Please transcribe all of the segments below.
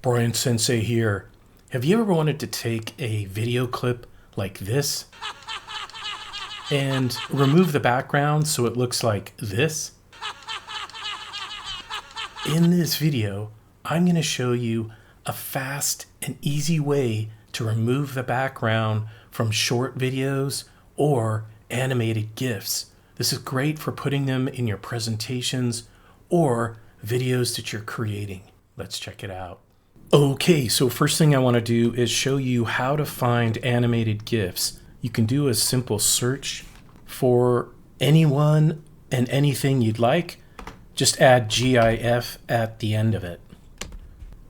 Brian Sensei here. Have you ever wanted to take a video clip like this and remove the background so it looks like this? In this video, I'm going to show you a fast and easy way to remove the background from short videos or animated GIFs. This is great for putting them in your presentations or videos that you're creating. Let's check it out. Okay, so first thing I want to do is show you how to find animated GIFs. You can do a simple search for anyone and anything you'd like. Just add GIF at the end of it.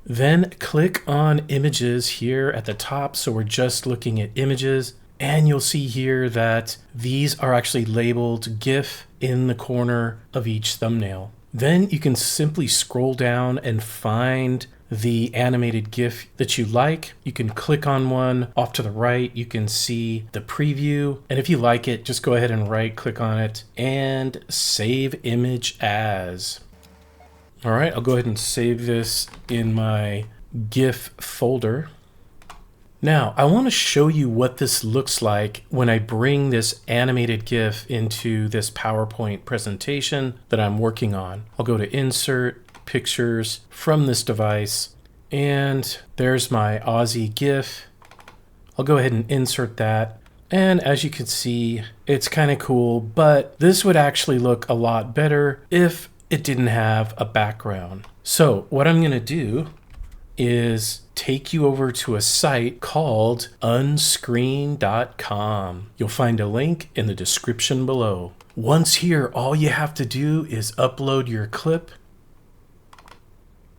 Then click on images here at the top, so we're just looking at images, and you'll see here that these are actually labeled GIF in the corner of each thumbnail. Then you can simply scroll down and find the animated GIF that you like. You can click on one off to the right. You can see the preview. And if you like it, just go ahead and right click on it and save image as. All right, I'll go ahead and save this in my GIF folder. Now, I want to show you what this looks like when I bring this animated GIF into this PowerPoint presentation that I'm working on. I'll go to Insert, Pictures from this device, and there's my Aussie GIF. I'll go ahead and insert that. And as you can see, it's kind of cool, but this would actually look a lot better if it didn't have a background. So what I'm going to do is take you over to a site called unscreen.com. You'll find a link in the description below. Once here, all you have to do is upload your clip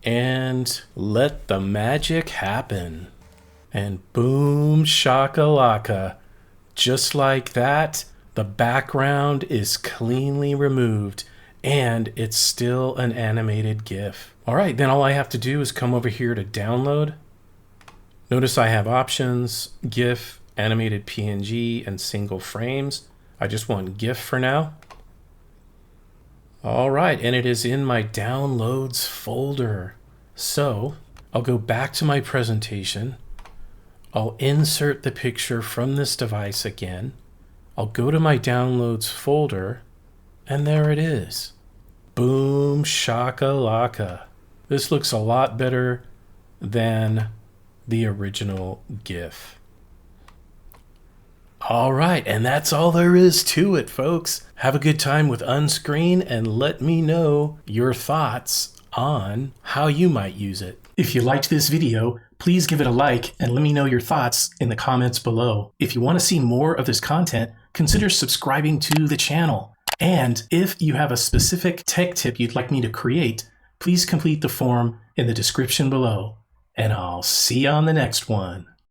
and let the magic happen. And boom shakalaka. Just like that, the background is cleanly removed and it's still an animated GIF. All right, then all I have to do is come over here to download. Notice I have options, GIF, animated PNG, and single frames. I just want GIF for now. All right, and it is in my downloads folder. So I'll go back to my presentation. I'll insert the picture from this device again. I'll go to my downloads folder, and there it is. Boom shakalaka. This looks a lot better than the original GIF. All right, and that's all there is to it, folks. Have a good time with Unscreen and let me know your thoughts on how you might use it. If you liked this video, please give it a like and let me know your thoughts in the comments below. If you want to see more of this content, consider subscribing to the channel. And if you have a specific tech tip you'd like me to create, please complete the form in the description below. And I'll see you on the next one.